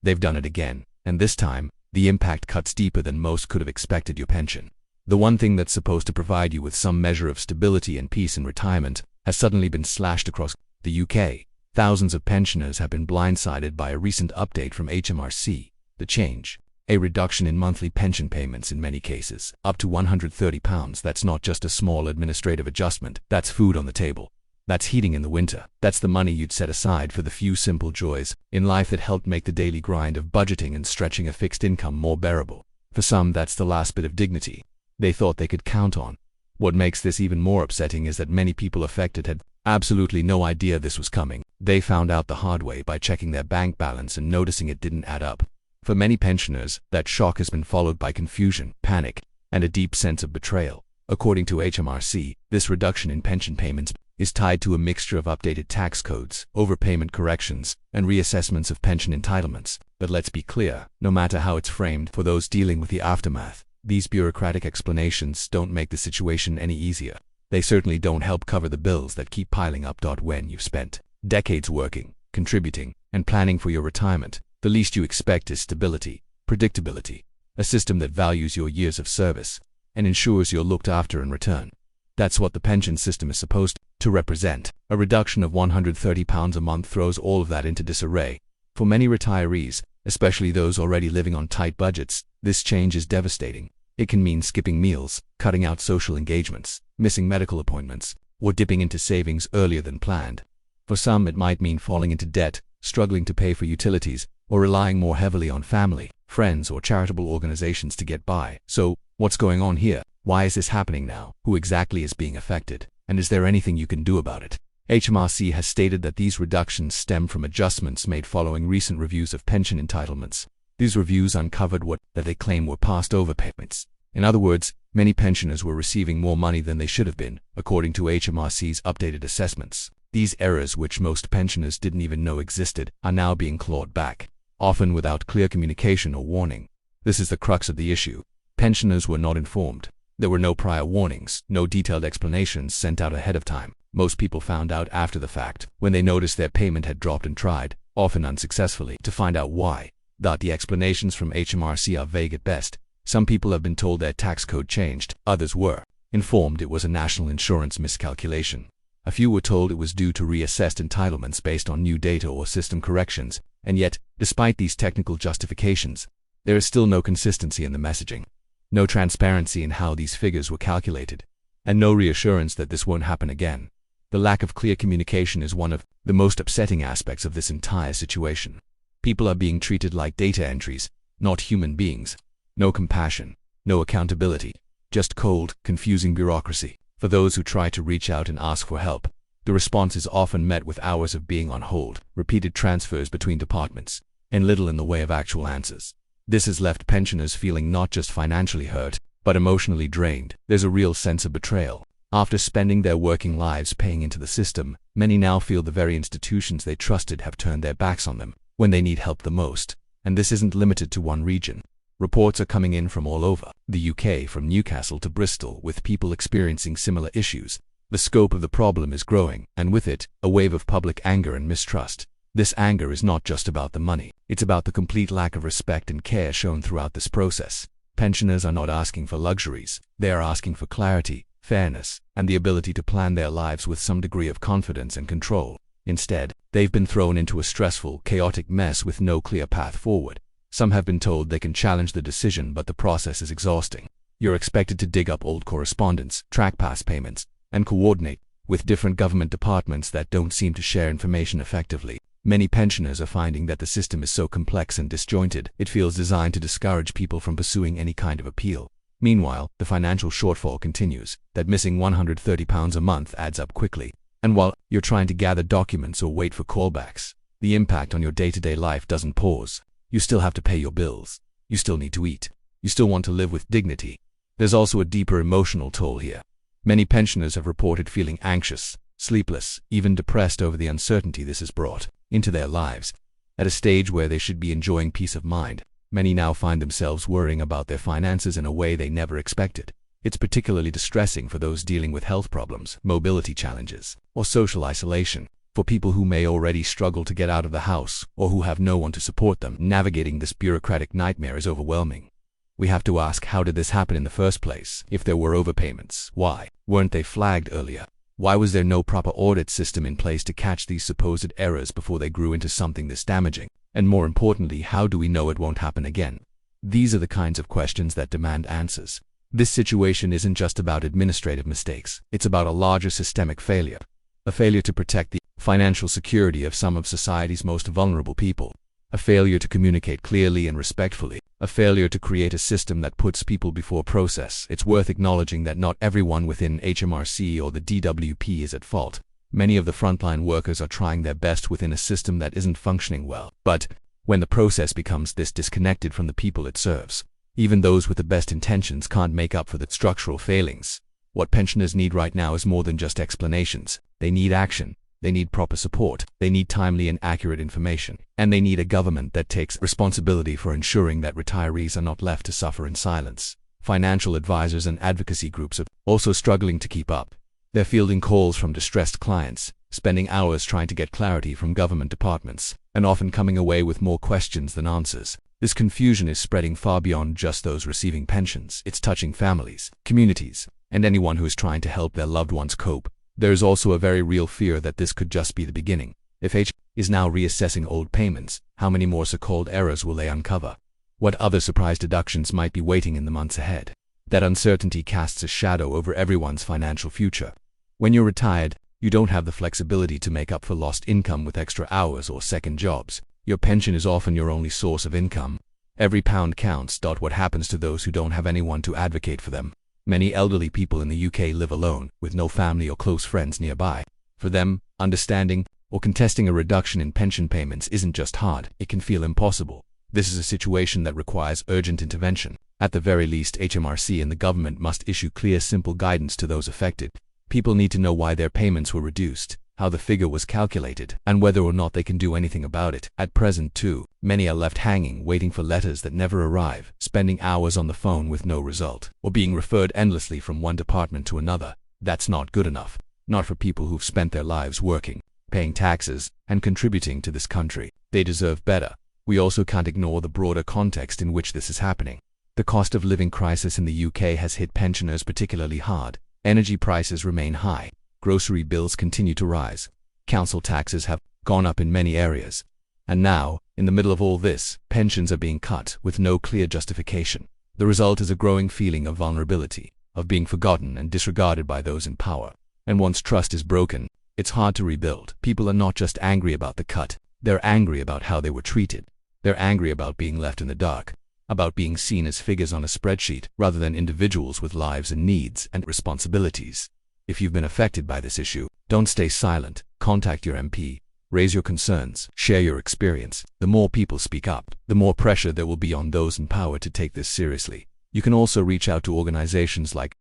They've done it again, and this time, the impact cuts deeper than most could have expected. Your pension, the one thing that's supposed to provide you with some measure of stability and peace in retirement, has suddenly been slashed across the UK. Thousands of pensioners have been blindsided by a recent update from HMRC. The change, a reduction in monthly pension payments in many cases, up to £130. That's not just a small administrative adjustment. That's food on the table. That's heating in the winter. That's the money you'd set aside for the few simple joys in life that helped make the daily grind of budgeting and stretching a fixed income more bearable. For some, that's the last bit of dignity they thought they could count on. What makes this even more upsetting is that many people affected had absolutely no idea this was coming. They found out the hard way by checking their bank balance and noticing it didn't add up. For many pensioners, that shock has been followed by confusion, panic, and a deep sense of betrayal. According to HMRC, this reduction in pension payments is tied to a mixture of updated tax codes, overpayment corrections, and reassessments of pension entitlements. But let's be clear, no matter how it's framed, for those dealing with the aftermath, these bureaucratic explanations don't make the situation any easier. They certainly don't help cover the bills that keep piling up. When you've spent decades working, contributing, and planning for your retirement, the least you expect is stability, predictability, a system that values your years of service and ensures you're looked after in return. That's what the pension system is supposed to represent. A reduction of £130 a month throws all of that into disarray. For many retirees, especially those already living on tight budgets, this change is devastating. It can mean skipping meals, cutting out social engagements, missing medical appointments, or dipping into savings earlier than planned. For some, it might mean falling into debt, struggling to pay for utilities, or relying more heavily on family, friends, or charitable organizations to get by. So, what's going on here? Why is this happening now? Who exactly is being affected? And is there anything you can do about it? HMRC has stated that these reductions stem from adjustments made following recent reviews of pension entitlements. These reviews uncovered what they claim were past overpayments. In other words, many pensioners were receiving more money than they should have been, according to HMRC's updated assessments. These errors, which most pensioners didn't even know existed, are now being clawed back, often without clear communication or warning. This is the crux of the issue. Pensioners were not informed. There were no prior warnings, no detailed explanations sent out ahead of time. Most people found out after the fact, when they noticed their payment had dropped and tried, often unsuccessfully, to find out why. The explanations from HMRC are vague at best. Some people have been told their tax code changed. Others were informed it was a national insurance miscalculation. A few were told it was due to reassessed entitlements based on new data or system corrections. And yet, despite these technical justifications, there is still no consistency in the messaging, no transparency in how these figures were calculated, and no reassurance that this won't happen again. The lack of clear communication is one of the most upsetting aspects of this entire situation. People are being treated like data entries, not human beings. No compassion, no accountability, just cold, confusing bureaucracy. For those who try to reach out and ask for help, the response is often met with hours of being on hold, repeated transfers between departments, and little in the way of actual answers. This has left pensioners feeling not just financially hurt, but emotionally drained. There's a real sense of betrayal. After spending their working lives paying into the system, many now feel the very institutions they trusted have turned their backs on them when they need help the most. And this isn't limited to one region. Reports are coming in from all over the UK, from Newcastle to Bristol, with people experiencing similar issues. The scope of the problem is growing, and with it, a wave of public anger and mistrust. This anger is not just about the money. It's about the complete lack of respect and care shown throughout this process. Pensioners are not asking for luxuries. They are asking for clarity, fairness, and the ability to plan their lives with some degree of confidence and control. Instead, they've been thrown into a stressful, chaotic mess with no clear path forward. Some have been told they can challenge the decision, but the process is exhausting. You're expected to dig up old correspondence, track past payments, and coordinate with different government departments that don't seem to share information effectively. Many pensioners are finding that the system is so complex and disjointed, it feels designed to discourage people from pursuing any kind of appeal. Meanwhile, the financial shortfall continues. That missing £130 a month adds up quickly. And while you're trying to gather documents or wait for callbacks, the impact on your day-to-day life doesn't pause. You still have to pay your bills. You still need to eat. You still want to live with dignity. There's also a deeper emotional toll here. Many pensioners have reported feeling anxious, sleepless, even depressed over the uncertainty this has brought into their lives. At a stage where they should be enjoying peace of mind, many now find themselves worrying about their finances in a way they never expected. It's particularly distressing for those dealing with health problems, mobility challenges, or social isolation. For people who may already struggle to get out of the house or who have no one to support them, navigating this bureaucratic nightmare is overwhelming. We have to ask, how did this happen in the first place? If there were overpayments, why weren't they flagged earlier? Why was there no proper audit system in place to catch these supposed errors before they grew into something this damaging? And more importantly, how do we know it won't happen again? These are the kinds of questions that demand answers. This situation isn't just about administrative mistakes. It's about a larger systemic failure. A failure to protect the financial security of some of society's most vulnerable people. A failure to communicate clearly and respectfully. A failure to create a system that puts people before process. It's worth acknowledging that not everyone within HMRC or the DWP is at fault. Many of the frontline workers are trying their best within a system that isn't functioning well. But when the process becomes this disconnected from the people it serves, even those with the best intentions can't make up for the structural failings. What pensioners need right now is more than just explanations. They need action. They need proper support. They need timely and accurate information. And they need a government that takes responsibility for ensuring that retirees are not left to suffer in silence. Financial advisors and advocacy groups are also struggling to keep up. They're fielding calls from distressed clients, spending hours trying to get clarity from government departments, and often coming away with more questions than answers. This confusion is spreading far beyond just those receiving pensions. It's touching families, communities, and anyone who is trying to help their loved ones cope. There is also a very real fear that this could just be the beginning. If HMRC is now reassessing old payments, how many more so-called errors will they uncover? What other surprise deductions might be waiting in the months ahead? That uncertainty casts a shadow over everyone's financial future. When you're retired, you don't have the flexibility to make up for lost income with extra hours or second jobs. Your pension is often your only source of income. Every pound counts. What happens to those who don't have anyone to advocate for them? Many elderly people in the UK live alone, with no family or close friends nearby. For them, understanding or contesting a reduction in pension payments isn't just hard, it can feel impossible. This is a situation that requires urgent intervention. At the very least, HMRC and the government must issue clear, simple guidance to those affected. People need to know why their payments were reduced, how the figure was calculated, and whether or not they can do anything about it. At present, too, many are left hanging, waiting for letters that never arrive, spending hours on the phone with no result, or being referred endlessly from one department to another. That's not good enough. Not for people who've spent their lives working, paying taxes, and contributing to this country. They deserve better. We also can't ignore the broader context in which this is happening. The cost of living crisis in the UK has hit pensioners particularly hard. Energy prices remain high. Grocery bills continue to rise. Council taxes have gone up in many areas. And now, in the middle of all this, pensions are being cut with no clear justification. The result is a growing feeling of vulnerability, of being forgotten and disregarded by those in power. And once trust is broken, it's hard to rebuild. People are not just angry about the cut. They're angry about how they were treated. They're angry about being left in the dark, about being seen as figures on a spreadsheet rather than individuals with lives and needs and responsibilities. If you've been affected by this issue, don't stay silent. Contact your MP, raise your concerns, share your experience. The more people speak up, the more pressure there will be on those in power to take this seriously. You can also reach out to organizations like